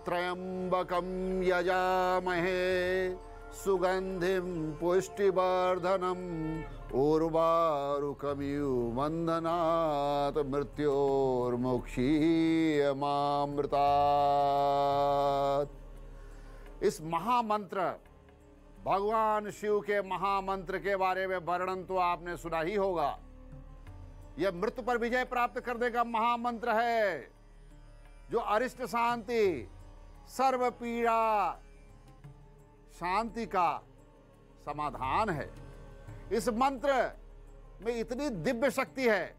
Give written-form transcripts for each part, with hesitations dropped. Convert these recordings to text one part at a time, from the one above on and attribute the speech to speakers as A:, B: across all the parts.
A: त्र्यंबकं यजामहे सुगंधिं पुष्टिवर्धनम् उर्वारुकमिव बन्धनात् मृत्योर्मुक्षीयमामृतात्। इस महामंत्र, भगवान शिव के महामंत्र के बारे में वर्णन तो आपने सुना ही होगा। यह मृत्यु पर विजय प्राप्त करने का महामंत्र है, जो अरिष्ट शांति, सर्व पीड़ा शांति का समाधान है। इस मंत्र में इतनी दिव्य शक्ति है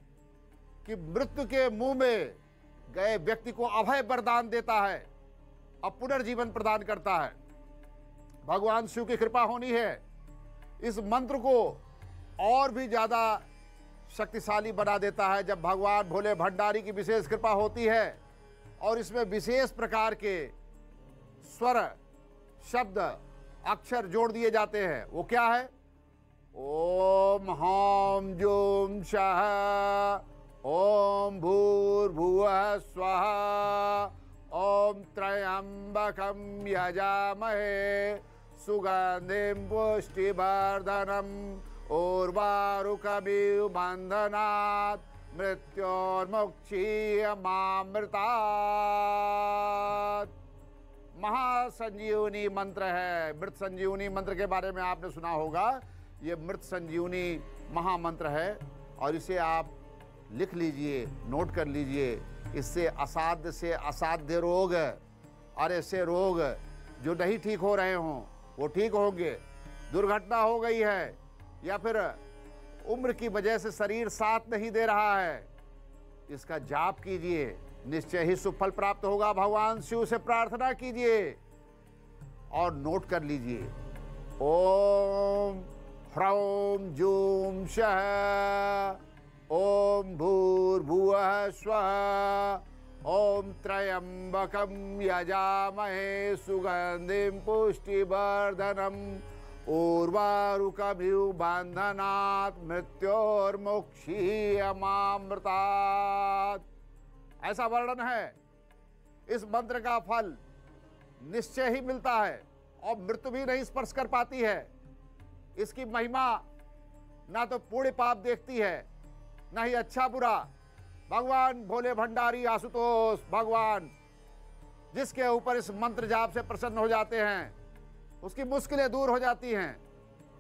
A: कि मृत्यु के मुंह में गए व्यक्ति को अभय वरदान देता है और पुनर्जीवन प्रदान करता है। भगवान शिव की कृपा होनी है, इस मंत्र को और भी ज्यादा शक्तिशाली बना देता है जब भगवान भोले भंडारी की विशेष कृपा होती है और इसमें विशेष प्रकार के स्वर, शब्द, अक्षर जोड़ दिए जाते हैं। वो क्या है? ओम ह्रां जूं शः ओम भूर्भुवः स्वः ओम त्र्यंबकं यजामहे सुगंधिं पुष्टिवर्धनम् उर्वारुकमिव बन्धनात् मृत्योर्मुक्षीयमामृतात्। महासंजीवनी मंत्र है। मृत संजीवनी मंत्र के बारे में आपने सुना होगा। ये मृत संजीवनी महामंत्र है और इसे आप लिख लीजिए, नोट कर लीजिए। इससे असाध्य से असाध्य रोग और ऐसे रोग जो नहीं ठीक हो रहे हों वो ठीक होंगे। दुर्घटना हो गई है या फिर उम्र की वजह से शरीर साथ नहीं दे रहा है, इसका जाप कीजिए, निश्चय ही सुफल प्राप्त होगा। भगवान शिव से प्रार्थना कीजिए और नोट कर लीजिए। ओम ह्रां जूं शः ओम भूर्भुवः स्वः ओम त्र्यंबकं यजामहे सुगंधिं पुष्टिवर्धनम् उर्वारुकमिव बन्धनात् मृत्योर्मुक्षीयमामृतात्। ऐसा वर्णन है। इस मंत्र का फल निश्चय ही मिलता है और मृत्यु भी नहीं स्पर्श कर पाती है। इसकी महिमा ना तो पुण्य पाप देखती है, ना ही अच्छा बुरा। भगवान भोले भंडारी आशुतोष भगवान जिसके ऊपर इस मंत्र जाप से प्रसन्न हो जाते हैं, उसकी मुश्किलें दूर हो जाती हैं,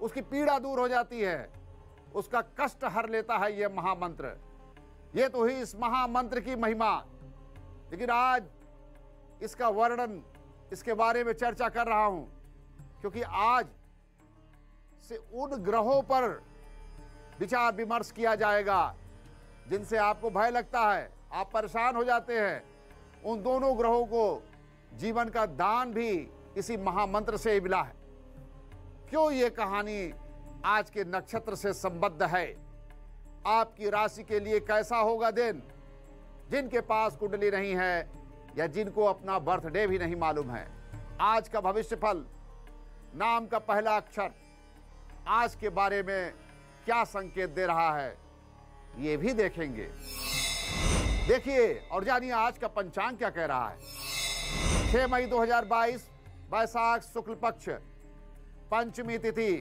A: उसकी पीड़ा दूर हो जाती है, उसका कष्ट हर लेता है यह महामंत्र। ये तो ही इस महामंत्र की महिमा। लेकिन आज इसका वर्णन, इसके बारे में चर्चा कर रहा हूं क्योंकि आज से उन ग्रहों पर विचार विमर्श किया जाएगा जिनसे आपको भय लगता है, आप परेशान हो जाते हैं। उन दोनों ग्रहों को जीवन का दान भी इसी महामंत्र से ही मिला है। क्यों ये कहानी आज के नक्षत्र से संबद्ध है? आपकी राशि के लिए कैसा होगा दिन? जिनके पास कुंडली नहीं है या जिनको अपना बर्थडे भी नहीं मालूम है, आज का भविष्य फल, नाम का पहला अक्षर आज के बारे में क्या संकेत दे रहा है, ये भी देखेंगे। देखिए और जानिए आज का पंचांग क्या कह रहा है। 6 मई 2022 वैशाख शुक्ल पक्ष पंचमी तिथि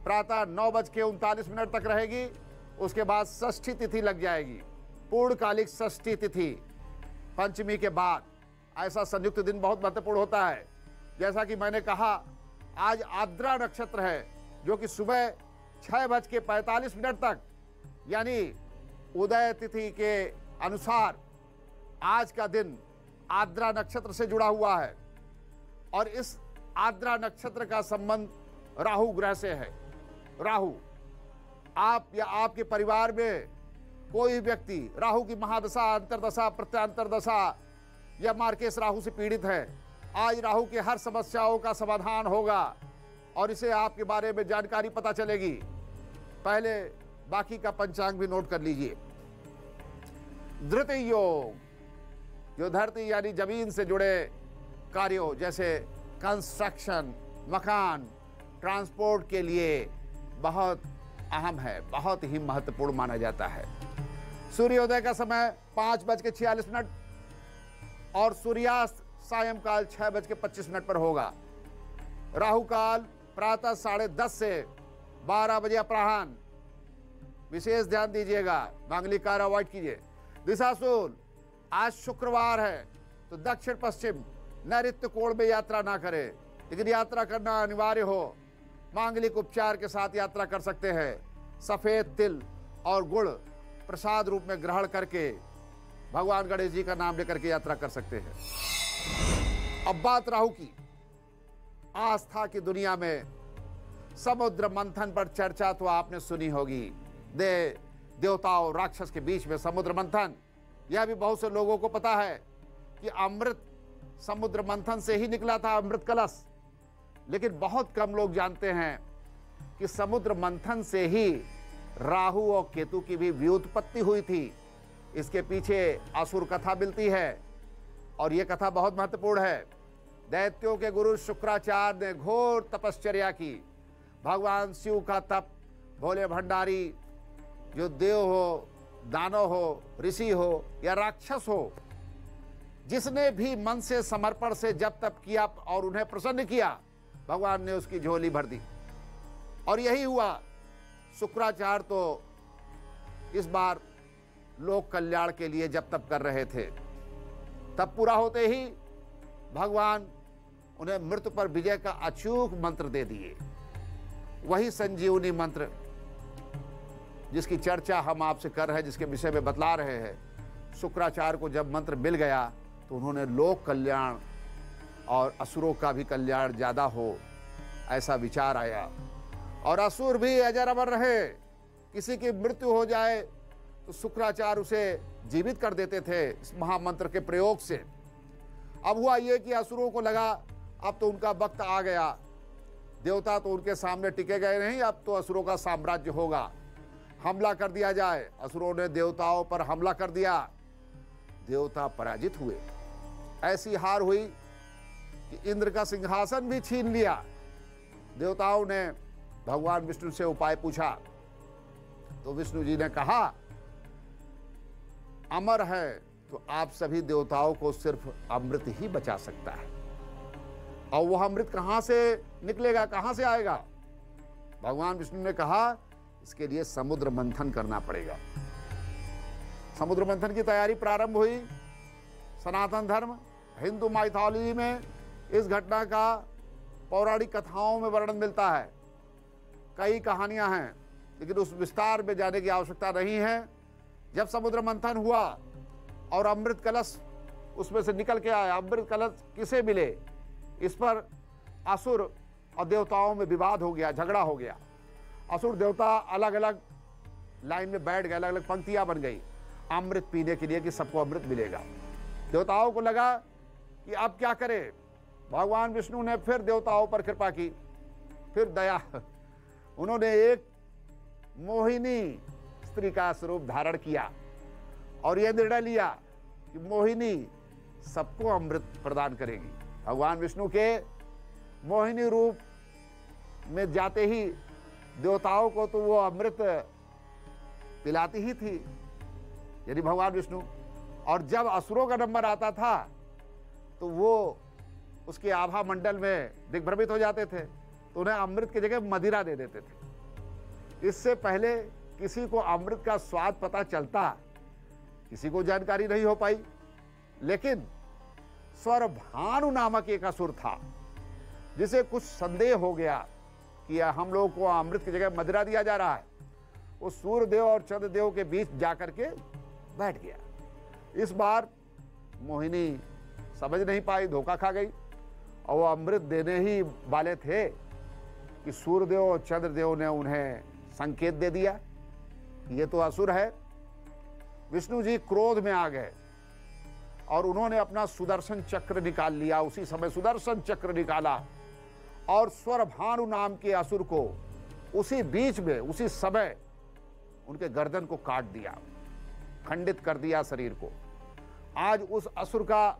A: प्रातः 9:39 तक रहेगी। उसके बाद षष्ठी तिथि लग जाएगी, पूर्णकालिक षष्ठी तिथि पंचमी के बाद। ऐसा संयुक्त दिन बहुत महत्वपूर्ण होता है। जैसा कि मैंने कहा, आज आद्रा नक्षत्र है जो कि सुबह 6:45 तक यानी उदय तिथि के अनुसार आज का दिन आद्रा नक्षत्र से जुड़ा हुआ है और इस आद्रा नक्षत्र का संबंध राहु ग्रह से है। राहु, आप या आपके परिवार में कोई व्यक्ति राहु की महादशा, अंतरदशा, प्रत्यांतर दशा या मार्केश राहु से पीड़ित है, आज राहु की हर समस्याओं का समाधान होगा और इसे आपके बारे में जानकारी पता चलेगी। पहले बाकी का पंचांग भी नोट कर लीजिए। धृत योग, जो धरती यानी जमीन से जुड़े कार्यों जैसे कंस्ट्रक्शन, मकान, ट्रांसपोर्ट के लिए बहुत अहम है, बहुत ही महत्वपूर्ण माना जाता है। सूर्योदय का समय 5:46 और सूर्यास्त सायंकाल 6:25 पर होगा। राहु काल प्रातः 10:30 से 12 बजे अपराह्न, विशेष ध्यान दीजिएगा, मांगलिक कार्य अवॉइड कीजिए। दिशाशूल, आज शुक्रवार है तो दक्षिण पश्चिम नैऋत्य कोण में यात्रा ना करें, लेकिन यात्रा करना अनिवार्य हो मांगलिक उपचार के साथ यात्रा कर सकते हैं। सफेद तिल और गुड़ प्रसाद रूप में ग्रहण करके भगवान गणेश जी का नाम लेकर के यात्रा कर सकते हैं। अब बात राहु की। आस्था की दुनिया में समुद्र मंथन पर चर्चा तो आपने सुनी होगी। देवताओं राक्षस के बीच में समुद्र मंथन, यह भी बहुत से लोगों को पता है कि अमृत समुद्र मंथन से ही निकला था, अमृत कलश। लेकिन बहुत कम लोग जानते हैं कि समुद्र मंथन से ही राहु और केतु की भी व्युत्पत्ति हुई थी। इसके पीछे असुर कथा मिलती है और यह कथा बहुत महत्वपूर्ण है। दैत्यों के गुरु शुक्राचार्य ने घोर तपश्चर्या की। भगवान शिव का तप, भोले भंडारी जो देव हो, दानव हो, ऋषि हो या राक्षस हो, जिसने भी मन से समर्पण से जब तप किया और उन्हें प्रसन्न किया, भगवान ने उसकी झोली भर दी। और यही हुआ। शुक्राचार्य तो इस बार लोक कल्याण के लिए जब तप कर रहे थे। तब पूरा होते ही भगवान उन्हें मृत्यु पर विजय का अचूक मंत्र दे दिए। वही संजीवनी मंत्र जिसकी चर्चा हम आपसे कर रहे हैं, जिसके विषय में बतला रहे हैं। शुक्राचार्य को जब मंत्र मिल गया तो उन्होंने लोक कल्याण और असुरों का भी कल्याण ज्यादा हो, ऐसा विचार आया। और असुर भी अजर अमर रहे। किसी की मृत्यु हो जाए तो शुक्राचार्य उसे जीवित कर देते थे इस महामंत्र के प्रयोग से। अब हुआ ये कि असुरों को लगा अब तो उनका वक्त आ गया, देवता तो उनके सामने टिके गए नहीं, अब तो असुरों का साम्राज्य होगा, हमला कर दिया जाए। असुरों ने देवताओं पर हमला कर दिया। देवता पराजित हुए। ऐसी हार हुई कि इंद्र का सिंहासन भी छीन लिया। देवताओं ने भगवान विष्णु से उपाय पूछा तो विष्णु जी ने कहा, अमर है तो आप सभी देवताओं को सिर्फ अमृत ही बचा सकता है। और वह अमृत कहां से निकलेगा, कहां से आएगा? भगवान विष्णु ने कहा, इसके लिए समुद्र मंथन करना पड़ेगा। समुद्र मंथन की तैयारी प्रारंभ हुई। सनातन धर्म, हिंदू माइथोलॉजी में इस घटना का पौराणिक कथाओं में वर्णन मिलता है। कई कहानियां हैं, लेकिन उस विस्तार में जाने की आवश्यकता नहीं है। जब समुद्र मंथन हुआ और अमृत कलश उसमें से निकल के आया, अमृत कलश किसे मिले, इस पर असुर और देवताओं में विवाद हो गया, झगड़ा हो गया। असुर देवता अलग अलग लाइन में बैठ गए, अलग अलग पंक्तियां बन गई अमृत पीने के लिए कि सबको अमृत मिलेगा। देवताओं को लगा कि अब क्या करें। भगवान विष्णु ने फिर देवताओं पर कृपा की, फिर दया। उन्होंने एक मोहिनी स्त्री का स्वरूप धारण किया और यह निर्णय लिया कि मोहिनी सबको अमृत प्रदान करेगी। भगवान विष्णु के मोहिनी रूप में जाते ही देवताओं को तो वो अमृत पिलाती ही थी, यानी भगवान विष्णु। और जब असुरों का नंबर आता था तो वो उसके आभा मंडल में दिग्भ्रमित हो जाते थे, तो उन्हें अमृत की जगह मदिरा दे देते थे। इससे पहले किसी को अमृत का स्वाद पता चलता, किसी को जानकारी नहीं हो पाई। लेकिन स्वरभानु नामक एक असुर था, जिसे कुछ संदेह हो गया कि हम लोगों को अमृत की जगह मदिरा दिया जा रहा है। वो सूर्यदेव और चंद्रदेव के बीच जाकर के बैठ गया। इस बार मोहिनी समझ नहीं पाई, धोखा खा गई। और वो अमृत देने ही वाले थे कि सूर्यदेव और चंद्रदेव ने उन्हें संकेत दे दिया ये तो असुर है। विष्णु जी क्रोध में आ गए और उन्होंने अपना सुदर्शन चक्र निकाल लिया। उसी समय सुदर्शन चक्र निकाला और स्वरभानु नाम के असुर को उसी बीच में, उसी समय उनके गर्दन को काट दिया, खंडित कर दिया शरीर को। आज उस असुर का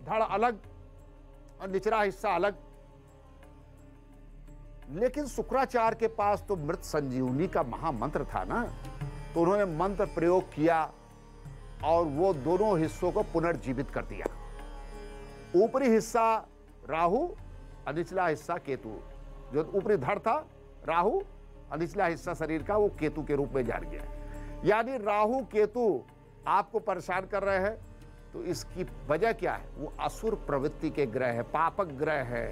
A: धड़ अलग और निचला हिस्सा अलग। लेकिन शुक्राचार्य के पास तो मृत संजीवनी का महामंत्र था ना, तो उन्होंने मंत्र प्रयोग किया और वो दोनों हिस्सों को पुनर्जीवित कर दिया। ऊपरी हिस्सा राहु और निचला हिस्सा केतु। जो ऊपरी धड़ था राहु और निचला हिस्सा शरीर का वो केतु के रूप में जान गया। यानी राहु केतु आपको परेशान कर रहे हैं, तो इसकी वजह क्या है? वो असुर प्रवृत्ति के ग्रह है, पापक ग्रह है,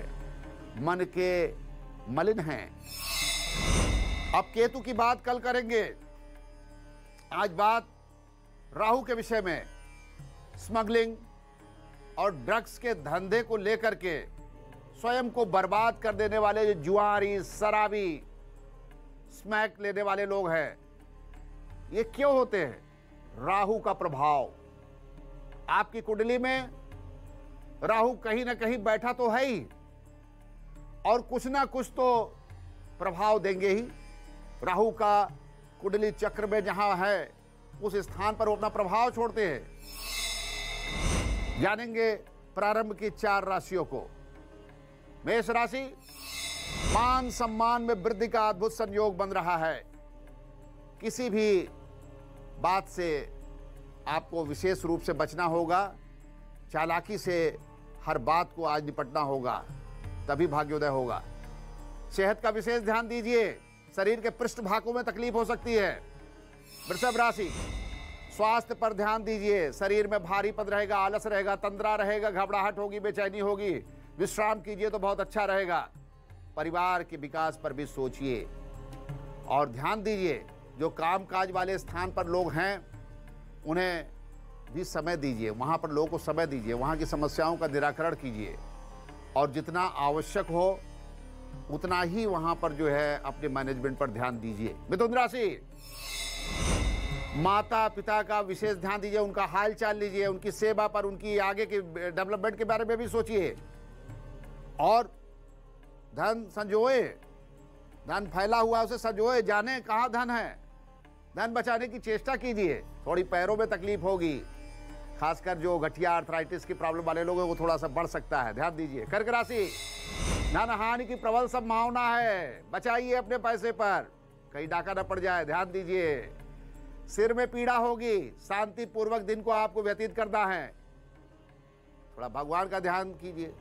A: मन के मलिन हैं। अब केतु की बात कल करेंगे। आज बात राहु के विषय में, स्मगलिंग और ड्रग्स के धंधे को लेकर के स्वयं को बर्बाद कर देने वाले जो जुआरी, शराबी, स्मैक लेने वाले लोग हैं, ये क्यों होते हैं? राहु का प्रभाव। आपकी कुंडली में राहु कहीं ना कहीं बैठा तो है ही, और कुछ ना कुछ तो प्रभाव देंगे ही। राहु का कुंडली चक्र में जहां है, उस स्थान पर वो अपना प्रभाव छोड़ते हैं। जानेंगे प्रारंभ की 4 राशियों को। मेष राशि, मान सम्मान में वृद्धि का अद्भुत संयोग बन रहा है। किसी भी बात से आपको विशेष रूप से बचना होगा। चालाकी से हर बात को आज निपटना होगा, तभी भाग्योदय होगा। सेहत का विशेष ध्यान दीजिए, शरीर के पृष्ठ भागों में तकलीफ हो सकती है। वृषभ राशि, स्वास्थ्य पर ध्यान दीजिए। शरीर में भारीपन रहेगा, आलस रहेगा, तंद्रा रहेगा, घबराहट होगी, बेचैनी होगी। विश्राम कीजिए तो बहुत अच्छा रहेगा। परिवार के विकास पर भी सोचिए और ध्यान दीजिए। जो कामकाज वाले स्थान पर लोग हैं, उन्हें भी समय दीजिए, वहाँ पर लोगों को समय दीजिए, वहाँ की समस्याओं का निराकरण कीजिए, और जितना आवश्यक हो उतना ही वहाँ पर जो है अपने मैनेजमेंट पर ध्यान दीजिए। मिथुन राशि, माता पिता का विशेष ध्यान दीजिए, उनका हाल चाल लीजिए, उनकी सेवा पर, उनकी आगे के डेवलपमेंट के बारे में भी सोचिए। और धन संजोए, धन फैला हुआ उसे संजोए, जाने कहाँ धन है, धन बचाने की चेष्टा कीजिए। थोड़ी पैरों में तकलीफ होगी, खासकर जो गठिया आर्थराइटिस की प्रॉब्लम वाले लोग हैं, वो थोड़ा सा बढ़ सकता है, ध्यान दीजिए। कर्क राशि, धन हानि की प्रबल संभावना है, बचाइए अपने पैसे पर, कहीं डाका न पड़ जाए, ध्यान दीजिए। सिर में पीड़ा होगी, शांति पूर्वक दिन को आपको व्यतीत करना है। थोड़ा भगवान का ध्यान कीजिए,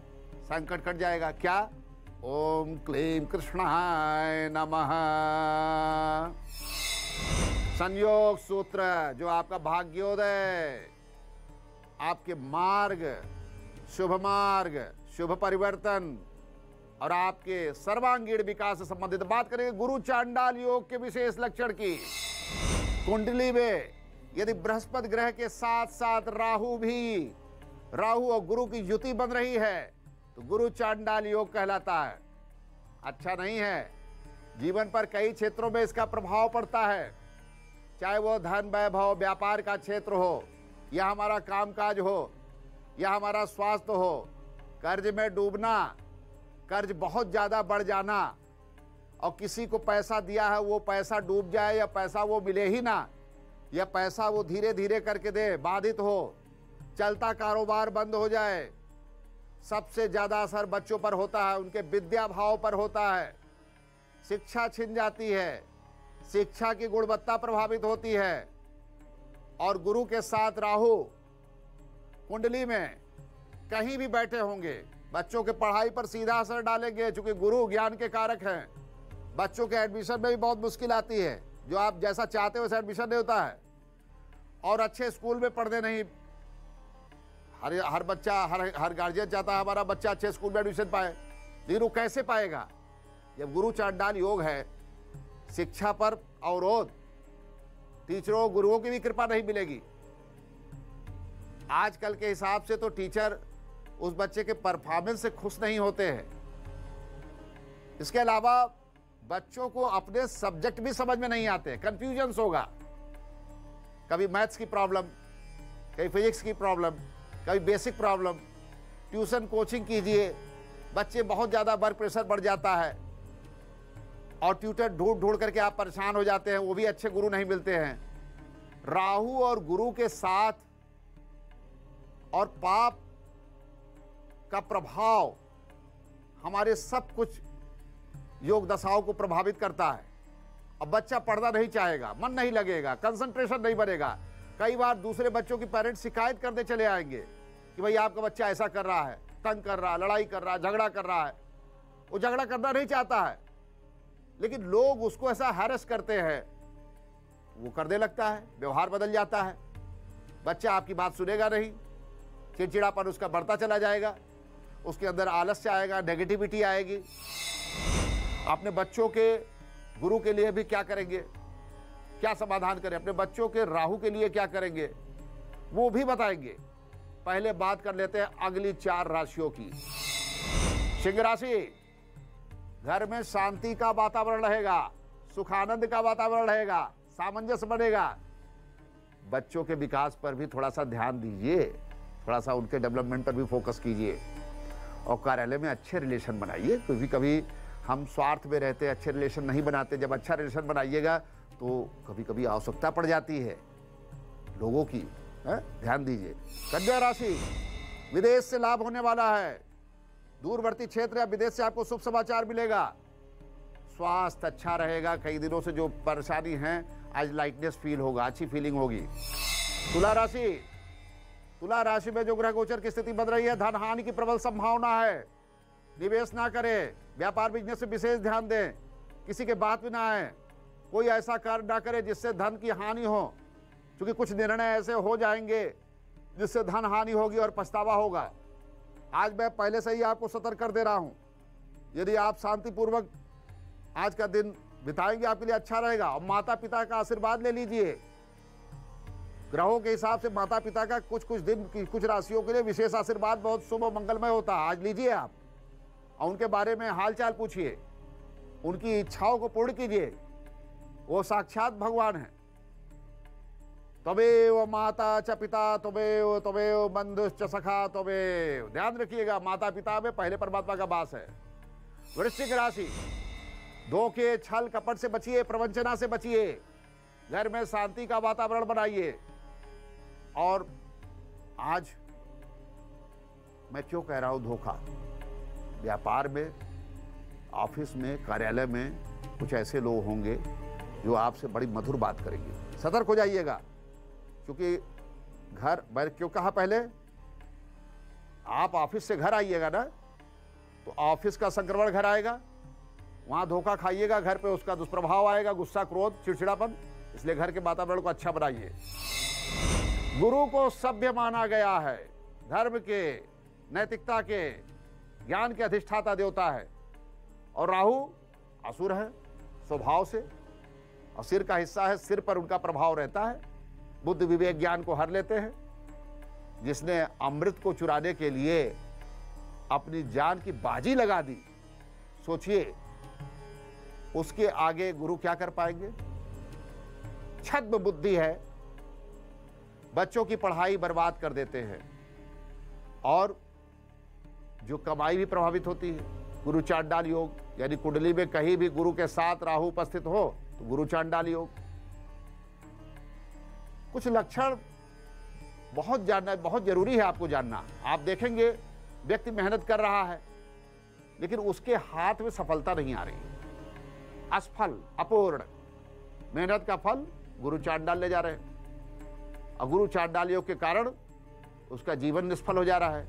A: संकट कट जाएगा। क्या? ओम क्लीम कृष्णाय नमः। संयोग सूत्र, जो आपका भाग्योदय, आपके मार्ग, शुभ परिवर्तन और आपके सर्वांगीण विकास से संबंधित बात करेंगे। गुरु चांडाल योग के विशेष लक्षण की। कुंडली में यदि बृहस्पति ग्रह के साथ साथ राहु और गुरु की युति बन रही है, तो गुरु चांडाल योग कहलाता है। अच्छा नहीं है। जीवन पर कई क्षेत्रों में इसका प्रभाव पड़ता है, चाहे वो धन, वैभव, व्यापार का क्षेत्र हो, या हमारा कामकाज हो, या हमारा स्वास्थ्य हो। कर्ज में डूबना, कर्ज बहुत ज़्यादा बढ़ जाना, और किसी को पैसा दिया है वो पैसा डूब जाए, या पैसा वो मिले ही ना, या पैसा वो धीरे धीरे करके दे, बाधित हो, चलता कारोबार बंद हो जाए। सबसे ज़्यादा असर बच्चों पर होता है, उनके विद्या भाव पर होता है। शिक्षा छिन जाती है, शिक्षा की गुणवत्ता प्रभावित होती है। और गुरु के साथ राहु कुंडली में कहीं भी बैठे होंगे, बच्चों के पढ़ाई पर सीधा असर डालेंगे, चूंकि गुरु ज्ञान के कारक हैं। बच्चों के एडमिशन में भी बहुत मुश्किल आती है, जो आप जैसा चाहते हो वैसा एडमिशन नहीं होता है, और अच्छे स्कूल में पढ़ने नहीं। हर बच्चा, हर गार्जियन चाहता है हमारा बच्चा अच्छे स्कूल में एडमिशन पाए, लेकिन वो कैसे पाएगा जब गुरु चांडाल योग है? शिक्षा पर अवरोध, टीचरों गुरुओं की भी कृपा नहीं मिलेगी। आजकल के हिसाब से तो टीचर उस बच्चे के परफॉर्मेंस से खुश नहीं होते हैं। इसके अलावा बच्चों को अपने सब्जेक्ट भी समझ में नहीं आते, कंफ्यूजन होगा। कभी मैथ्स की प्रॉब्लम, कभी फिजिक्स की प्रॉब्लम, कभी बेसिक प्रॉब्लम। ट्यूशन कोचिंग कीजिए, बच्चे बहुत ज़्यादा वर्क प्रेशर बढ़ जाता है, और ट्यूटर ढूंढ करके आप परेशान हो जाते हैं, वो भी अच्छे गुरु नहीं मिलते हैं। राहु और गुरु के साथ और पाप का प्रभाव हमारे सब कुछ योग दशाओं को प्रभावित करता है। अब बच्चा पढ़ना नहीं चाहेगा, मन नहीं लगेगा, कंसंट्रेशन नहीं बनेगा। कई बार दूसरे बच्चों की पेरेंट्स शिकायत करने चले आएंगे कि भाई आपका बच्चा ऐसा कर रहा है, तंग कर रहा है, लड़ाई कर रहा है, झगड़ा कर रहा है। वो झगड़ा करना नहीं चाहता है, लेकिन लोग उसको ऐसा हैरेस करते हैं, वो करने लगता है, व्यवहार बदल जाता है। बच्चा आपकी बात सुनेगा नहीं, चिड़चिड़ापन उसका बढ़ता चला जाएगा, उसके अंदर आलस्य आएगा, नेगेटिविटी आएगी। अपने बच्चों के गुरु के लिए भी क्या करेंगे, क्या समाधान करें, अपने बच्चों के राहु के लिए क्या करेंगे, वो भी बताएंगे। पहले बात कर लेते हैं अगली 4 राशियों की। सिंह राशि, घर में शांति का वातावरण रहेगा, सुखानंद का वातावरण रहेगा, सामंजस्य बनेगा। बच्चों के विकास पर भी थोड़ा सा ध्यान दीजिए, थोड़ा सा उनके डेवलपमेंट पर भी फोकस कीजिए, और कार्यालय में अच्छे रिलेशन बनाइए। क्योंकि कभी हम स्वार्थ में रहते, अच्छे रिलेशन नहीं बनाते। जब अच्छा रिलेशन बनाइएगा तो कभी कभी आवश्यकता पड़ जाती है लोगों की, ध्यान दीजिए। कन्या राशि, विदेश से लाभ होने वाला है, दूरवर्ती क्षेत्र या विदेश से आपको शुभ समाचार मिलेगा। स्वास्थ्य अच्छा रहेगा, कई दिनों से जो परेशानी है आज लाइटनेस फील होगा, अच्छी फीलिंग होगी। तुला राशि, तुला राशि में जो ग्रह गोचर की स्थिति बन रही है, धन हानि की प्रबल संभावना है। निवेश ना करें, व्यापार बिजनेस से विशेष ध्यान दें, किसी के बात में ना आए, कोई ऐसा कार्य ना करे जिससे धन की हानि हो, क्योंकि कुछ निर्णय ऐसे हो जाएंगे जिससे धन हानि होगी और पछतावा होगा। आज मैं पहले से ही आपको सतर्क कर दे रहा हूं, यदि आप शांतिपूर्वक आज का दिन बिताएंगे आपके लिए अच्छा रहेगा। और माता पिता का आशीर्वाद ले लीजिए। ग्रहों के हिसाब से माता पिता का कुछ दिन की कुछ राशियों के लिए विशेष आशीर्वाद बहुत शुभ और मंगलमय होता है। आज लीजिए आप, और उनके बारे में हालचाल पूछिए, उनकी इच्छाओं को पूर्ण कीजिए। वो साक्षात भगवान है। तमेव माता च पिता तमेव बंधुश्च सखा तमेव। ध्यान रखिएगा, माता पिता में पहले परमात्मा का वास है। वृश्चिक राशि, धोखे छल कपट से बचिए, प्रवंचना से बचिए, घर में शांति का वातावरण बनाइए। और आज मैं क्यों कह रहा हूं धोखा, व्यापार में, ऑफिस में, कार्यालय में कुछ ऐसे लोग होंगे जो आपसे बड़ी मधुर बात करेंगे। सतर्क हो जाइएगा, क्योंकि घर, मैंने क्यों कहा पहले, आप ऑफिस से घर आइएगा ना, तो ऑफिस का संक्रमण घर आएगा, वहां धोखा खाइएगा, घर पे उसका दुष्प्रभाव आएगा, गुस्सा, क्रोध, चिड़चिड़ापन। इसलिए घर के वातावरण को अच्छा बनाइए। गुरु को सभ्य माना गया है, धर्म के, नैतिकता के, ज्ञान के अधिष्ठाता देवता है। और राहु असुर है स्वभाव से, और सिर का हिस्सा है, सिर पर उनका प्रभाव रहता है, बुद्ध विवेक ज्ञान को हर लेते हैं। जिसने अमृत को चुराने के लिए अपनी जान की बाजी लगा दी, सोचिए उसके आगे गुरु क्या कर पाएंगे। छद्म बुद्धि है, बच्चों की पढ़ाई बर्बाद कर देते हैं, और जो कमाई भी प्रभावित होती है। गुरु चांडाल योग, यानी कुंडली में कहीं भी गुरु के साथ राहु उपस्थित हो तो गुरु चांडाल योग। कुछ लक्षण बहुत जानना, बहुत जरूरी है आपको जानना। आप देखेंगे व्यक्ति मेहनत कर रहा है, लेकिन उसके हाथ में सफलता नहीं आ रही, असफल, अपूर्ण। मेहनत का फल गुरु चांडाल ले जा रहे हैं, और गुरु चांडाल योग के कारण उसका जीवन निष्फल हो जा रहा है।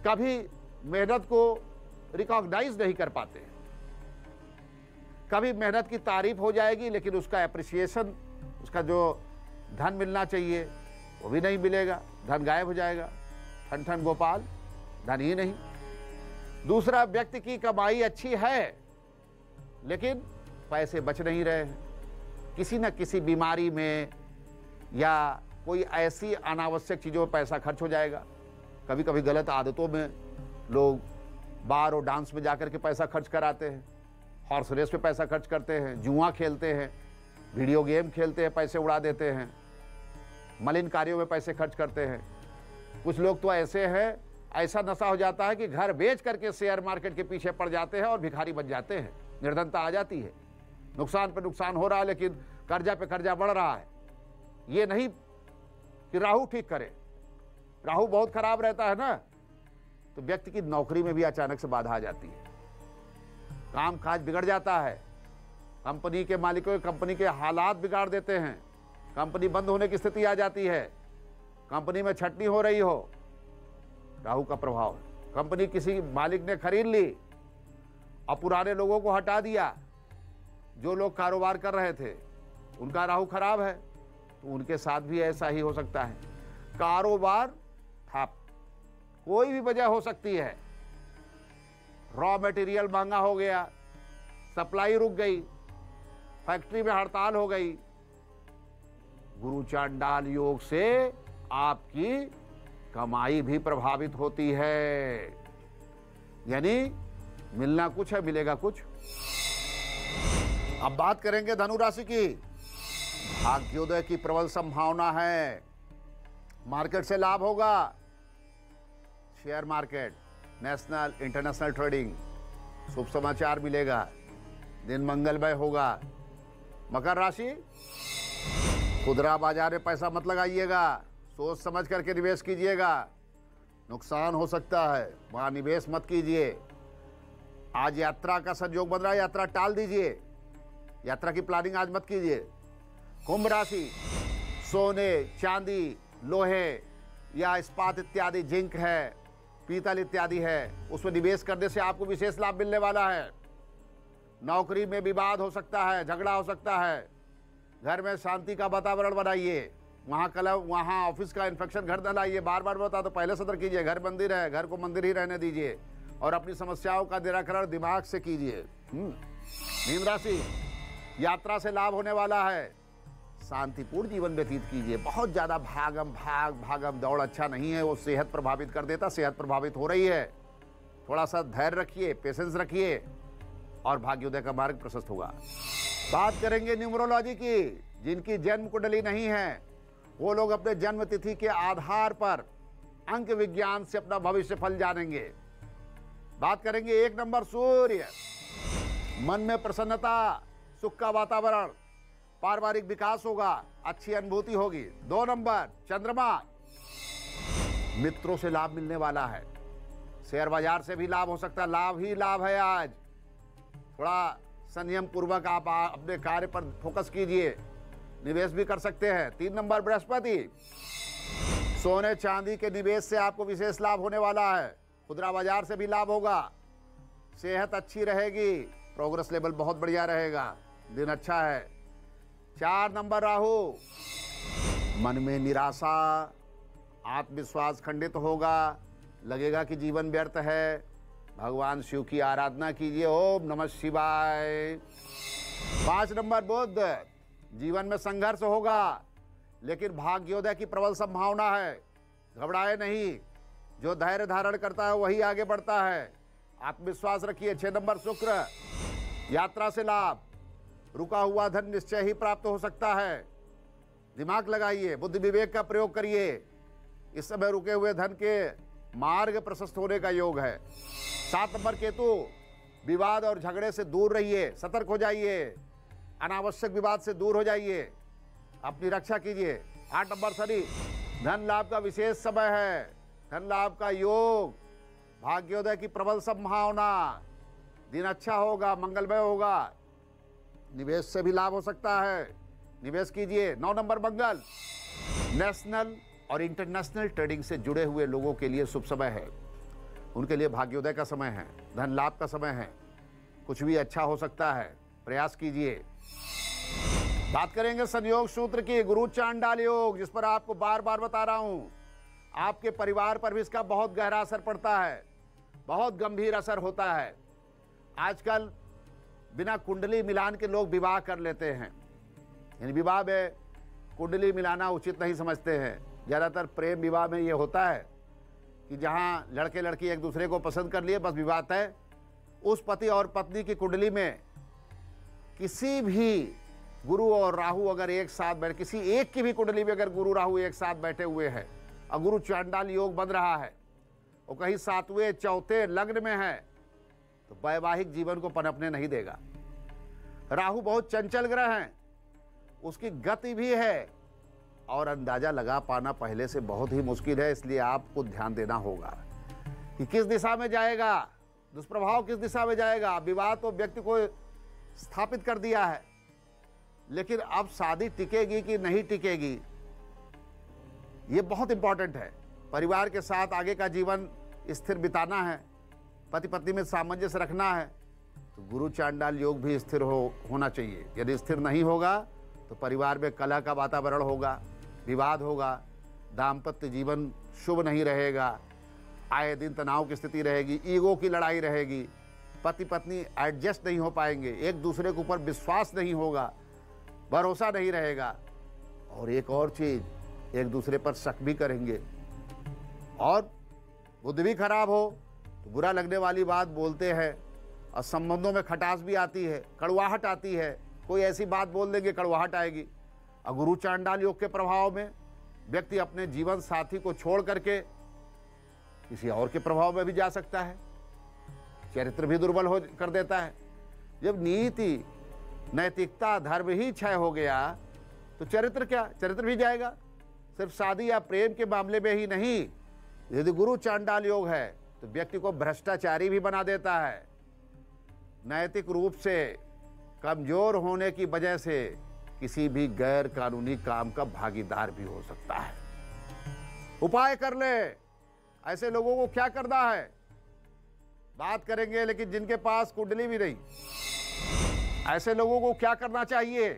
A: कभी मेहनत को रिकॉग्नाइज नहीं कर पाते, कभी मेहनत की तारीफ हो जाएगी, लेकिन उसका एप्रिसिएशन, उसका जो धन मिलना चाहिए वो भी नहीं मिलेगा, धन गायब हो जाएगा। ठन ठन गोपाल, धन ही नहीं। दूसरा, व्यक्ति की कमाई अच्छी है, लेकिन पैसे बच नहीं रहे हैं, किसी न किसी बीमारी में या कोई ऐसी अनावश्यक चीज़ों में पैसा खर्च हो जाएगा। कभी कभी गलत आदतों में लोग बार और डांस में जाकर के पैसा खर्च कराते हैं, हॉर्स रेस पे पैसा खर्च करते हैं, जुआ खेलते हैं, वीडियो गेम खेलते हैं, पैसे उड़ा देते हैं, मलिन कार्यों में पैसे खर्च करते हैं। कुछ लोग तो ऐसे हैं, ऐसा नशा हो जाता है कि घर बेच करके शेयर मार्केट के पीछे पड़ जाते हैं और भिखारी बन जाते हैं। निर्धनता आ जाती है, नुकसान पर नुकसान हो रहा है, लेकिन कर्जा पे कर्जा बढ़ रहा है। ये नहीं कि राहु ठीक करे, राहु बहुत खराब रहता है ना, तो व्यक्ति की नौकरी में भी अचानक से बाधा आ जाती है, काम काज बिगड़ जाता है, कंपनी के मालिकों कंपनी के हालात बिगाड़ देते हैं, कंपनी बंद होने की स्थिति आ जाती है, कंपनी में छटनी हो रही हो, राहु का प्रभाव है। कंपनी किसी मालिक ने खरीद ली और पुराने लोगों को हटा दिया, जो लोग कारोबार कर रहे थे उनका राहु खराब है, तो उनके साथ भी ऐसा ही हो सकता है। कारोबार ठप, कोई भी वजह हो सकती है। रॉ मटेरियल महंगा हो गया, सप्लाई रुक गई, फैक्ट्री में हड़ताल हो गई। गुरु चांडाल योग से आपकी कमाई भी प्रभावित होती है, यानी मिलना कुछ है, मिलेगा कुछ। अब बात करेंगे धनु राशि की। भाग्योदय की प्रबल संभावना है, मार्केट से लाभ होगा, share market, national international trading, शुभ समाचार मिलेगा, दिन मंगलमय होगा। मकर राशि, खुदरा बाजार में पैसा मत लगाइएगा, सोच समझ करके निवेश कीजिएगा, नुकसान हो सकता है, वहां निवेश मत कीजिए। आज यात्रा का संयोग बन रहा है, यात्रा टाल दीजिए, यात्रा की प्लानिंग आज मत कीजिए। कुंभ राशि, सोने, चांदी, लोहे या इस्पात इत्यादि, जिंक है, पीतल इत्यादि है, उसमें निवेश करने से आपको विशेष लाभ मिलने वाला है। नौकरी में विवाद हो सकता है, झगड़ा हो सकता है, घर में शांति का वातावरण बनाइए, वहाँ कलह, वहाँ ऑफिस का इन्फेक्शन घर न लाइए। बार बार बता तो पहले सतर कीजिए, घर मंदिर है, घर को मंदिर ही रहने दीजिए और अपनी समस्याओं का निराकरण दिमाग से कीजिए। मीन राशि, यात्रा से लाभ होने वाला है, शांतिपूर्ण जीवन व्यतीत कीजिए। बहुत ज्यादा भागम दौड़ अच्छा नहीं है, वो सेहत प्रभावित कर देता, सेहत प्रभावित हो रही है। थोड़ा सा धैर्य रखिए, पेशेंस रखिए और भाग्योदय का मार्ग प्रशस्त होगा। बात करेंगे न्यूमरोलॉजी की। जिनकी जन्म कुंडली नहीं है वो लोग अपने जन्म तिथि के आधार पर अंक विज्ञान से अपना भविष्य फल जानेंगे। बात करेंगे 1 नंबर सूर्य, मन में प्रसन्नता, सुख का वातावरण, पारिवारिक विकास होगा, अच्छी अनुभूति होगी। 2 नंबर चंद्रमा, मित्रों से लाभ मिलने वाला है, शेयर बाजार से भी लाभ हो सकता है, लाभ ही लाभ है। आज थोड़ा संयम पूर्वक आप अपने कार्य पर फोकस कीजिए, निवेश भी कर सकते हैं। 3 नंबर बृहस्पति, सोने चांदी के निवेश से आपको विशेष लाभ होने वाला है, खुदरा बाजार से भी लाभ होगा, सेहत अच्छी रहेगी, प्रोग्रेस लेवल बहुत बढ़िया रहेगा, दिन अच्छा है। 4 नंबर राहु, मन में निराशा, आत्मविश्वास खंडित होगा, लगेगा कि जीवन व्यर्थ है। भगवान शिव की आराधना कीजिए, ओम नमः शिवाय। 5 नंबर बुध, जीवन में संघर्ष होगा लेकिन भाग्योदय की प्रबल संभावना है, घबराए नहीं, जो धैर्य धारण करता है वही आगे बढ़ता है, आत्मविश्वास रखिए। 6 नंबर शुक्र, यात्रा से लाभ, रुका हुआ धन निश्चय ही प्राप्त हो सकता है, दिमाग लगाइए, बुद्धि विवेक का प्रयोग करिए, इस समय रुके हुए धन के मार्ग प्रशस्त होने का योग है। 7 नंबर केतु, विवाद और झगड़े से दूर रहिए, सतर्क हो जाइए, अनावश्यक विवाद से दूर हो जाइए, अपनी रक्षा कीजिए। 8 नंबर शनि, धन लाभ का विशेष समय है, धन लाभ का योग, भाग्योदय की प्रबल संभावना, दिन अच्छा होगा, मंगलमय होगा, निवेश से भी लाभ हो सकता है, निवेश कीजिए। 9 नंबर मंगल, नेशनल और इंटरनेशनल ट्रेडिंग से जुड़े हुए लोगों के लिए शुभ समय है, उनके लिए भाग्योदय का समय है, धन लाभ का समय है, कुछ भी अच्छा हो सकता है, प्रयास कीजिए। बात करेंगे संयोग सूत्र की, गुरु चांडाल योग, जिस पर आपको बार बार बता रहा हूं, आपके परिवार पर भी इसका बहुत गहरा असर पड़ता है, बहुत गंभीर असर होता है। आजकल बिना कुंडली मिलान के लोग विवाह कर लेते हैं, यानी विवाह में कुंडली मिलाना उचित नहीं समझते हैं। ज़्यादातर प्रेम विवाह में ये होता है कि जहां लड़के लड़की एक दूसरे को पसंद कर लिए, बस विवाह तय। उस पति और पत्नी की कुंडली में किसी भी गुरु और राहु अगर एक साथ बैठे, किसी एक की भी कुंडली में अगर गुरु राहु एक साथ बैठे हुए हैं और गुरु चांडाल योग बन रहा है, वो कहीं 7वें 4थे लग्न में है, तो वैवाहिक जीवन को पनपने नहीं देगा। राहु बहुत चंचल ग्रह हैं, उसकी गति भी है और अंदाजा लगा पाना पहले से बहुत ही मुश्किल है, इसलिए आपको ध्यान देना होगा कि किस दिशा में जाएगा, दुष्प्रभाव किस दिशा में जाएगा। विवाह तो व्यक्ति को स्थापित कर दिया है, लेकिन अब शादी टिकेगी कि नहीं टिकेगी, ये बहुत इंपॉर्टेंट है। परिवार के साथ आगे का जीवन स्थिर बिताना है, पति पत्नी में सामंजस्य रखना है, तो गुरु चांडाल योग भी स्थिर होना चाहिए। यदि स्थिर नहीं होगा तो परिवार में कलह का वातावरण होगा, विवाद होगा, दाम्पत्य जीवन शुभ नहीं रहेगा, आए दिन तनाव की स्थिति रहेगी, ईगो की लड़ाई रहेगी, पति पत्नी एडजस्ट नहीं हो पाएंगे, एक दूसरे के ऊपर विश्वास नहीं होगा, भरोसा नहीं रहेगा, और एक और चीज, एक दूसरे पर शक भी करेंगे, और बुद्धि भी खराब हो तो बुरा लगने वाली बात बोलते हैं, और संबंधों में खटास भी आती है, कड़वाहट आती है, कोई ऐसी बात बोल देंगे कड़वाहट आएगी। और गुरु चांडाल योग के प्रभाव में व्यक्ति अपने जीवन साथी को छोड़ करके किसी और के प्रभाव में भी जा सकता है, चरित्र भी दुर्बल हो कर देता है। जब नीति, नैतिकता, धर्म ही क्षय हो गया तो चरित्र क्या, चरित्र भी जाएगा। सिर्फ शादी या प्रेम के मामले में ही नहीं, यदि गुरु चांडाल योग है तो व्यक्ति को भ्रष्टाचारी भी बना देता है, नैतिक रूप से कमजोर होने की वजह से किसी भी गैर कानूनी काम का भागीदार भी हो सकता है। उपाय कर ले, ऐसे लोगों को क्या करना है बात करेंगे, लेकिन जिनके पास कुंडली भी नहीं, ऐसे लोगों को क्या करना चाहिए।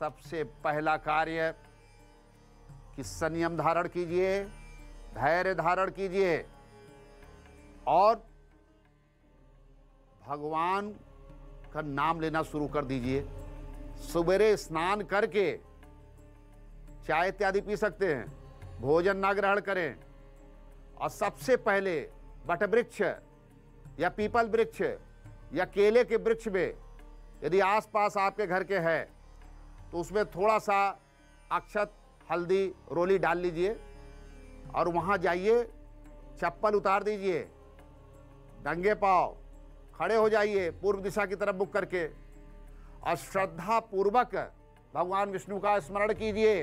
A: सबसे पहला कार्य कि संयम धारण कीजिए, धैर्य धारण कीजिए, और भगवान का नाम लेना शुरू कर दीजिए। सवेरे स्नान करके चाय इत्यादि पी सकते हैं, भोजन ना ग्रहण करें, और सबसे पहले वटवृक्ष या पीपल वृक्ष या केले के वृक्ष में यदि आसपास आपके घर के है तो उसमें थोड़ा सा अक्षत, हल्दी, रोली डाल लीजिए, और वहाँ जाइए, चप्पल उतार दीजिए, नंगे पांव खड़े हो जाइए पूर्व दिशा की तरफ मुख करके, और श्रद्धा पूर्वक भगवान विष्णु का स्मरण कीजिए।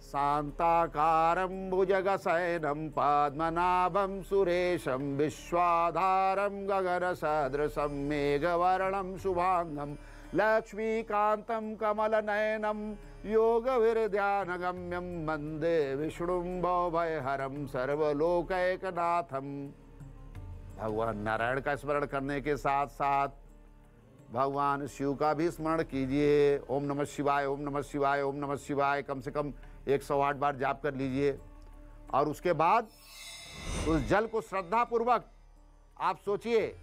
A: शांताकारं भुजगशयनं पद्मनाभं सुरेशं विश्वाधारं गगनसदृशं मेघवर्णं शुभांगं लक्ष्मीकान्तं कमलनयनं योगविरध्यानगम्यं वन्दे विष्णुं भवभयहरं सर्वलोकैकनाथं। भगवान नारायण का स्मरण करने के साथ साथ भगवान शिव का भी स्मरण कीजिए। ओम नमः शिवाय, ओम नमः शिवाय, ओम नमः शिवाय कम से कम 108 बार जाप कर लीजिए। और उसके बाद उस जल को श्रद्धा पूर्वक आप सोचिए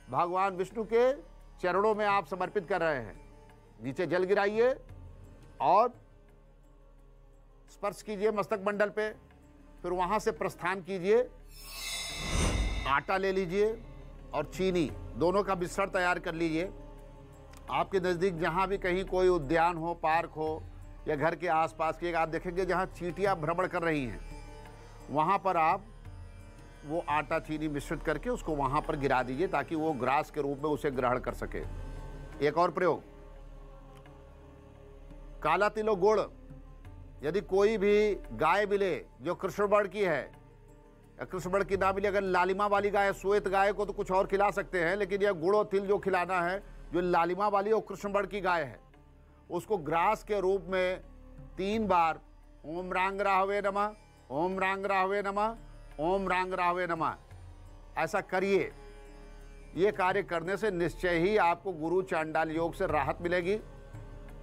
A: भगवान विष्णु के चरणों में आप समर्पित कर रहे हैं। नीचे जल गिराइए और स्पर्श कीजिए मस्तक मंडल पे, फिर वहां से प्रस्थान कीजिए। आटा ले लीजिए और चीनी दोनों का मिश्रण तैयार कर लीजिए। आपके नज़दीक जहाँ भी कहीं कोई उद्यान हो, पार्क हो, या घर के आसपास की आप देखेंगे जहाँ चींटियाँ भ्रमण कर रही हैं, वहाँ पर आप वो आटा चीनी मिश्रित करके उसको वहाँ पर गिरा दीजिए ताकि वो ग्रास के रूप में उसे ग्रहण कर सके। एक और प्रयोग, काला तिल और गुड़, यदि कोई भी गाय मिले जो कृष्ण वर्ण की है, कृष्ण वर्ण की ना मिले, अगर लालिमा वाली गाय, श्वेत गाय को तो कुछ और खिला सकते हैं, लेकिन यह गुड़ और तिल जो खिलाना है, जो लालिमा वाली और कृष्ण वर्ण की गाय है, उसको ग्रास के रूप में 3 बार ओम रांग राहवे नमः, ओम रांग राहवे नमः, ओम रांग राहवे नमः ऐसा करिए। ये कार्य करने से निश्चय ही आपको गुरु चांडाल योग से राहत मिलेगी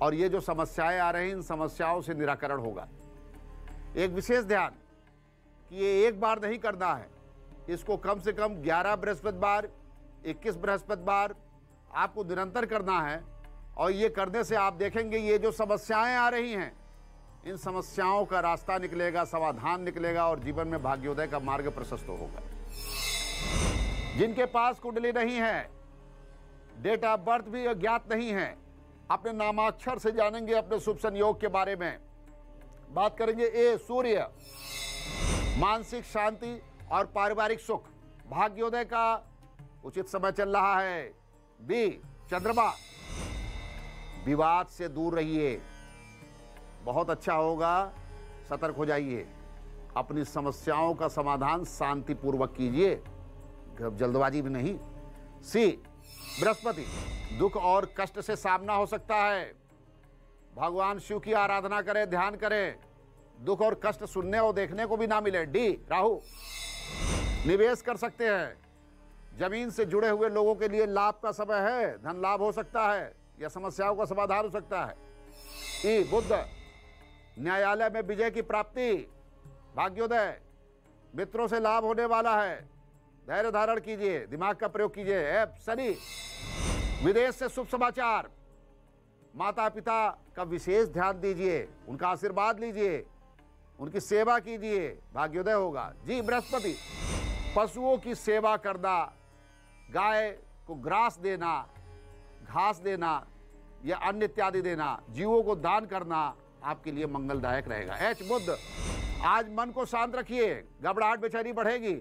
A: और ये जो समस्याएं आ रही हैं, इन समस्याओं से निराकरण होगा। एक विशेष ध्यान कि ये एक बार नहीं करना है, इसको कम से कम 11 बृहस्पतिवार, 21 बृहस्पतिवार आपको निरंतर करना है। और ये करने से आप देखेंगे ये जो समस्याएं आ रही हैं, इन समस्याओं का रास्ता निकलेगा, समाधान निकलेगा और जीवन में भाग्योदय का मार्ग प्रशस्त होगा। जिनके पास कुंडली नहीं है, डेट ऑफ बर्थ भी अज्ञात नहीं है, अपने नामाक्षर से जानेंगे अपने शुभ संयोग के बारे में। बात करेंगे ए सूर्य, मानसिक शांति और पारिवारिक सुख, भाग्योदय का उचित समय चल रहा है। बी चंद्रमा, विवाद से दूर रहिए, बहुत अच्छा होगा, सतर्क हो जाइए, अपनी समस्याओं का समाधान शांतिपूर्वक कीजिए, जल्दबाजी में नहीं। सी बृहस्पति, दुख और कष्ट से सामना हो सकता है, भगवान शिव की आराधना करें, ध्यान करें, दुख और कष्ट सुनने और देखने को भी ना मिले। डी राहु, निवेश कर सकते हैं। जमीन से जुड़े हुए लोगों के लिए लाभ का समय है, धन लाभ हो सकता है या समस्याओं का समाधान हो सकता है। ई बुध, न्यायालय में विजय की प्राप्ति, भाग्योदय, मित्रों से लाभ होने वाला है। धैर्य धारण कीजिए, दिमाग का प्रयोग कीजिए। शनि, विदेश से शुभ समाचार, माता पिता का विशेष ध्यान दीजिए, उनका आशीर्वाद लीजिए, उनकी सेवा कीजिए, भाग्योदय होगा। जी बृहस्पति, पशुओं की सेवा करना, गाय को ग्रास देना, घास देना या अन्न इत्यादि देना, जीवों को दान करना आपके लिए मंगलदायक रहेगा। एच बुध, आज मन को शांत रखिए, घबराहट बेचैनी बढ़ेगी,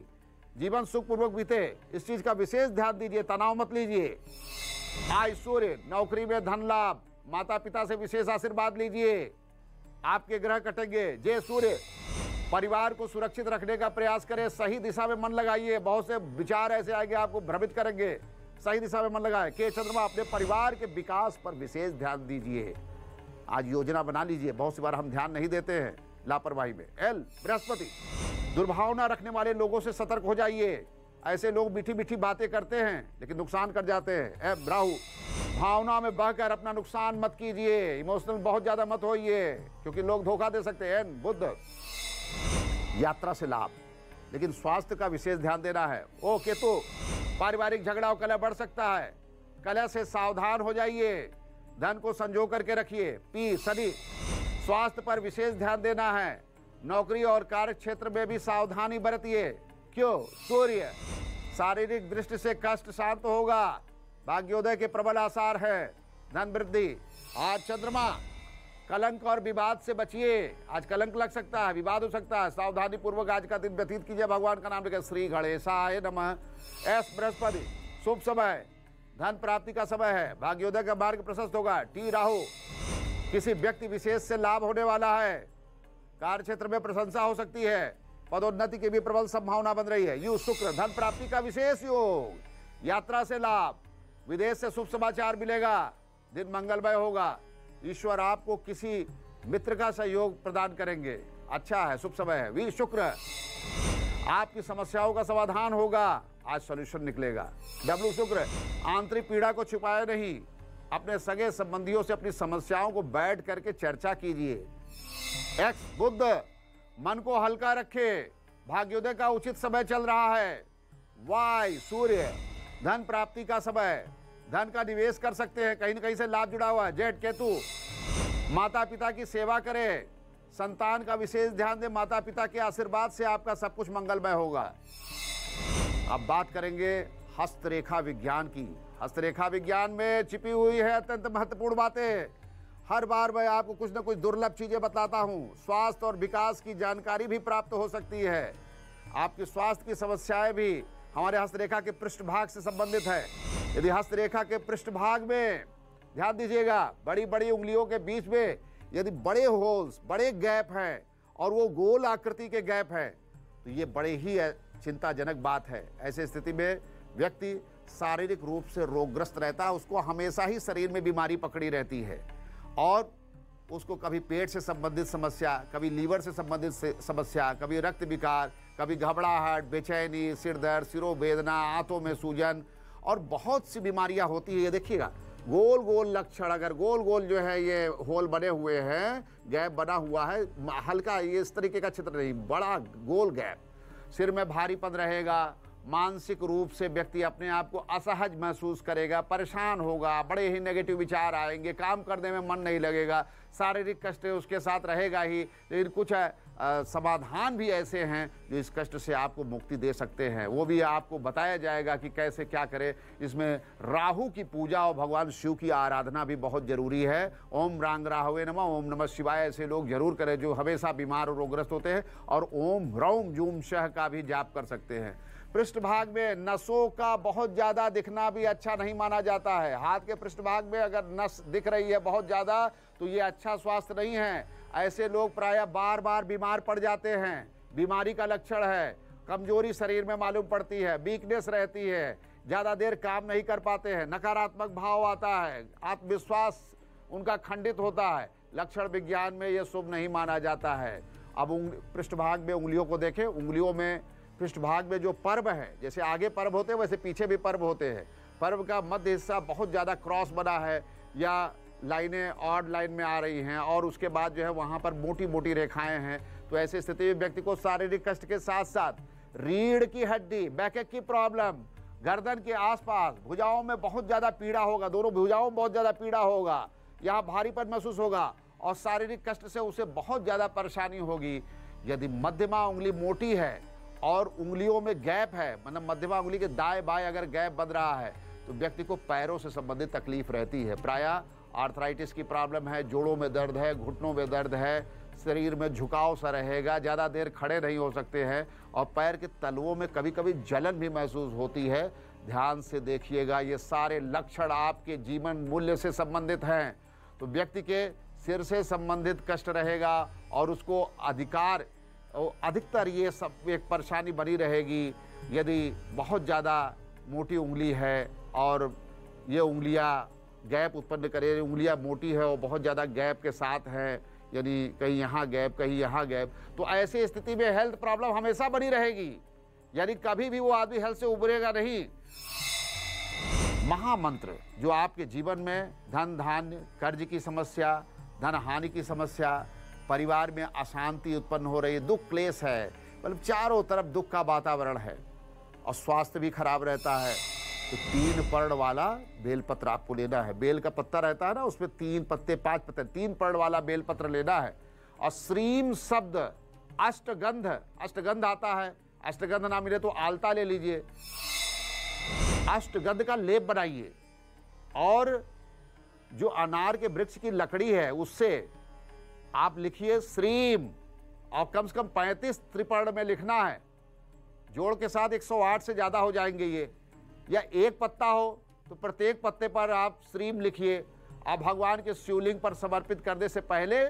A: जीवन सुखपूर्वक बीते, इस चीज का विशेष ध्यान दीजिए, तनाव मत लीजिए। आज सूर्य, नौकरी में धन लाभ, माता पिता से विशेष आशीर्वाद लीजिए, आपके ग्रह कटेंगे। जय सूर्य, परिवार को सुरक्षित रखने का प्रयास करें, सही दिशा में मन लगाइए, बहुत से विचार ऐसे आएंगे आपको भ्रमित करेंगे, सही दिशा में मन लगाए। के चंद्रमा, अपने परिवार के विकास पर विशेष ध्यान दीजिए, आज योजना बना लीजिए, बहुत सी बार हम ध्यान नहीं देते हैं लापरवाही में। एल बृहस्पति, दुर्भावना रखने वाले लोगों से सतर्क हो जाइए, ऐसे लोग मीठी मीठी बातें करते हैं लेकिन नुकसान कर जाते हैं। राहु, भावना में बहकर अपना नुकसान मत कीजिए, इमोशनल बहुत ज्यादा मत होइए क्योंकि लोग धोखा दे सकते हैं। बुध, यात्रा से लाभ लेकिन स्वास्थ्य का विशेष ध्यान देना है। ओ केतु, पारिवारिक झगड़ा और कलह बढ़ सकता है, कलह से सावधान हो जाइए, धन को संजो करके रखिए। पी शनि, स्वास्थ्य पर विशेष ध्यान देना है, नौकरी और कार्य क्षेत्र में भी सावधानी बरतिए। क्यों? सूर्य, शारीरिक दृष्टि से कष्ट शांत होगा, भाग्योदय के प्रबल आसार है, धन वृद्धि। आज चंद्रमा, कलंक और विवाद से बचिए, आज कलंक लग सकता है, विवाद हो सकता है, सावधानी पूर्वक आज का दिन व्यतीत कीजिए, भगवान का नाम लेकर। श्री गणेशाय नमः। एस बृहस्पति, शुभ समय, धन प्राप्ति का समय है, भाग्योदय का मार्ग प्रशस्त होगा। टी राहु, किसी व्यक्ति विशेष से लाभ होने वाला है, कार्य क्षेत्र में प्रशंसा हो सकती है, पदोन्नति की भी प्रबल संभावना बन रही है। यू शुक्र, धन प्राप्ति का विशेष योग, यात्रा से लाभ, विदेश से शुभ समाचार मिलेगा, दिन मंगलमय होगा। ईश्वर आपको किसी मित्र का सहयोग प्रदान करेंगे, अच्छा है, शुभ समय है। वी शुक्र, आपकी समस्याओं का समाधान होगा, आज सॉल्यूशन निकलेगा। डब्ल्यू शुक्र, आंतरिक पीड़ा को छुपाए नहीं, अपने सगे संबंधियों से अपनी समस्याओं को बैठ करके चर्चा कीजिए। एक्स बुध, मन को हल्का रखे, भाग्योदय का उचित समय चल रहा है। वाई सूर्य, धन प्राप्ति का समय, धन का निवेश कर सकते हैं, कहीं न कहीं से लाभ जुड़ा हुआ है। जेठ केतु, माता पिता की सेवा करें, संतान का विशेष ध्यान दें, माता पिता के आशीर्वाद से आपका सब कुछ मंगलमय होगा। अब बात करेंगे हस्तरेखा विज्ञान की। हस्तरेखा विज्ञान में छिपी हुई है अत्यंत महत्वपूर्ण बातें। हर बार मैं आपको कुछ न कुछ दुर्लभ चीजें बताता हूं। स्वास्थ्य और विकास की जानकारी भी प्राप्त हो सकती है, आपकी स्वास्थ्य की समस्याएं भी हमारे हस्तरेखा के पृष्ठभाग से संबंधित है। यदि हस्तरेखा के पृष्ठभाग में ध्यान दीजिएगा, बड़ी बड़ी उंगलियों के बीच में यदि बड़े होल्स, बड़े गैप हैं और वो गोल आकृति के गैप हैं, तो ये बड़े ही चिंताजनक बात है। ऐसे स्थिति में व्यक्ति शारीरिक रूप से रोगग्रस्त रहता है, उसको हमेशा ही शरीर में बीमारी पकड़ी रहती है और उसको कभी पेट से संबंधित समस्या, कभी लीवर से संबंधित समस्या, कभी रक्त विकार, कभी घबराहट, बेचैनी, सिर दर्द, सिरोवेदना, आंतों में सूजन और बहुत सी बीमारियां होती है। ये देखिएगा, गोल गोल लक्षण, अगर गोल गोल जो है ये होल बने हुए हैं, गैप बना हुआ है, हल्का ये इस तरीके का चित्र नहीं, बड़ा गोल गैप, सिर में भारीपन रहेगा, मानसिक रूप से व्यक्ति अपने आप को असहज महसूस करेगा, परेशान होगा, बड़े ही नेगेटिव विचार आएंगे, काम करने में मन नहीं लगेगा, शारीरिक कष्ट उसके साथ रहेगा ही। लेकिन कुछ समाधान भी ऐसे हैं जो इस कष्ट से आपको मुक्ति दे सकते हैं, वो भी आपको बताया जाएगा कि कैसे क्या करें। इसमें राहु की पूजा और भगवान शिव की आराधना भी बहुत जरूरी है। ओम रांग राहवे नमः, ओम नमः शिवाय ऐसे लोग जरूर करें जो हमेशा बीमार और रोगग्रस्त होते हैं, और ओम ह्रौम जूम शह का भी जाप कर सकते हैं। पृष्ठभाग में नसों का बहुत ज्यादा दिखना भी अच्छा नहीं माना जाता है। हाथ के पृष्ठभाग में अगर नस दिख रही है बहुत ज्यादा तो ये अच्छा स्वास्थ्य नहीं है। ऐसे लोग प्रायः बार बार बीमार पड़ जाते हैं, बीमारी का लक्षण है। कमजोरी शरीर में मालूम पड़ती है, वीकनेस रहती है, ज्यादा देर काम नहीं कर पाते हैं, नकारात्मक भाव आता है, आत्मविश्वास उनका खंडित होता है। लक्षण विज्ञान में यह शुभ नहीं माना जाता है। अब पृष्ठभाग में उंगलियों को देखें, उंगलियों में पृष्ठभाग में जो पर्व है, जैसे आगे पर्व होते हैं वैसे पीछे भी पर्व होते हैं, पर्व का मध्य हिस्सा बहुत ज़्यादा क्रॉस बना है या लाइनें ऑड लाइन में आ रही हैं और उसके बाद जो है वहाँ पर मोटी मोटी रेखाएं हैं, तो ऐसी स्थिति में व्यक्ति को शारीरिक कष्ट के साथ साथ रीढ़ की हड्डी, बैक की प्रॉब्लम, गर्दन के आसपास, भुजाओं में बहुत ज़्यादा पीड़ा होगा, दोनों भुजाओं में बहुत ज़्यादा पीड़ा होगा, यहाँ भारीपन महसूस होगा और शारीरिक कष्ट से उसे बहुत ज़्यादा परेशानी होगी। यदि मध्यमा उंगली मोटी है और उंगलियों में गैप है, मतलब मध्यमा उंगली के दाएं बाएं अगर गैप बन रहा है, तो व्यक्ति को पैरों से संबंधित तकलीफ रहती है। प्रायः आर्थराइटिस की प्रॉब्लम है, जोड़ों में दर्द है, घुटनों में दर्द है, शरीर में झुकाव सा रहेगा, ज़्यादा देर खड़े नहीं हो सकते हैं और पैर के तलवों में कभी कभी जलन भी महसूस होती है। ध्यान से देखिएगा, ये सारे लक्षण आपके जीवन मूल्य से संबंधित हैं। तो व्यक्ति के सिर से संबंधित कष्ट रहेगा और उसको अधिकतर ये सब एक परेशानी बनी रहेगी। यदि बहुत ज़्यादा मोटी उंगली है और ये उंगलियां गैप उत्पन्न करे, उंगलियां मोटी है और बहुत ज़्यादा गैप के साथ हैं, यानी कहीं यहाँ गैप कहीं यहाँ गैप, तो ऐसी स्थिति में हेल्थ प्रॉब्लम हमेशा बनी रहेगी, यानी कभी भी वो आदमी हेल्थ से उभरेगा नहीं। महामंत्र जो आपके जीवन में धन धान्य, कर्ज की समस्या, धन हानि की समस्या, परिवार में अशांति उत्पन्न हो रही है, दुख क्लेश है, मतलब चारों तरफ दुख का वातावरण है और स्वास्थ्य भी खराब रहता है, तो 3 पर्ण वाला बेलपत्र आपको लेना है। बेल का पत्ता रहता है ना, उसमें 3 पत्ते 5 पत्ते, 3 पर्ण वाला बेलपत्र लेना है। और श्रीम शब्द अष्टगंध आता है, अष्टगंध ना मिले तो आलता ले लीजिए, अष्टगंध का लेप बनाइए और जो अनार के वृक्ष की लकड़ी है उससे आप लिखिए श्रीम, और कम से कम 35 त्रिपर्ण में लिखना है, जोड़ के साथ 108 से ज़्यादा हो जाएंगे ये, या एक पत्ता हो तो प्रत्येक पत्ते पर आप श्रीम लिखिए। आप भगवान के शिवलिंग पर समर्पित करने से पहले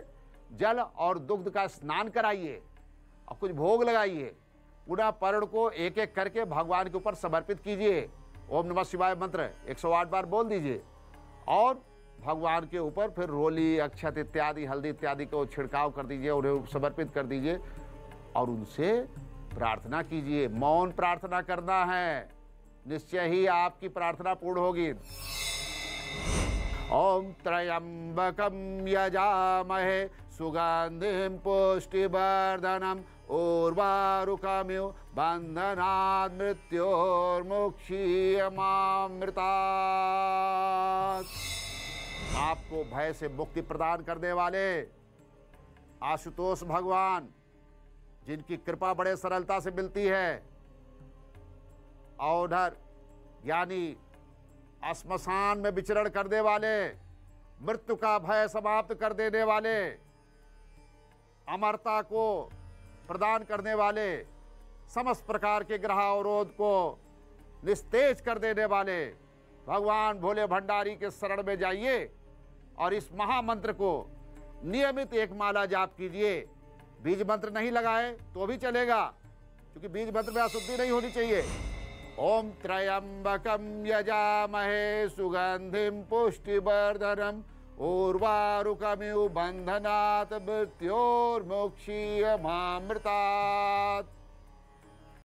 A: जल और दुग्ध का स्नान कराइए और कुछ भोग लगाइए, पुनः पर्ण को एक एक करके भगवान के ऊपर समर्पित कीजिए। ओम नमः शिवाय मंत्र 108 बार बोल दीजिए और भगवान के ऊपर फिर रोली, अक्षत इत्यादि, हल्दी इत्यादि को छिड़काव कर दीजिए, उन्हें समर्पित कर दीजिए और उनसे प्रार्थना कीजिए। मौन प्रार्थना करना है, निश्चय ही आपकी प्रार्थना पूर्ण होगी। ओम त्र्यंबकम यजामहे सुगंधिम पुष्टिवर्धनम उर्वारुकमिव बंधनात् मृत्योर्मुक्षीयमामृतात्। आपको भय से मुक्ति प्रदान करने वाले आशुतोष भगवान, जिनकी कृपा बड़े सरलता से मिलती है, औधर यानी श्मशान में विचरण करने वाले, मृत्यु का भय समाप्त कर देने वाले, अमरता को प्रदान करने वाले, समस्त प्रकार के ग्रह अवरोध को निस्तेज कर देने वाले भगवान भोले भंडारी के शरण में जाइए और इस महामंत्र को नियमित 1 माला जाप कीजिए। बीज मंत्र नहीं लगाए तो भी चलेगा, क्योंकि बीज मंत्र में अशुद्धि नहीं होनी चाहिए। ओम त्र्यंबकम यजामहे सुगंधिम पुष्टिवर्धनम उर्वारुकमिव बंधनात् मृत्योर्मुक्षीयमामृतात्।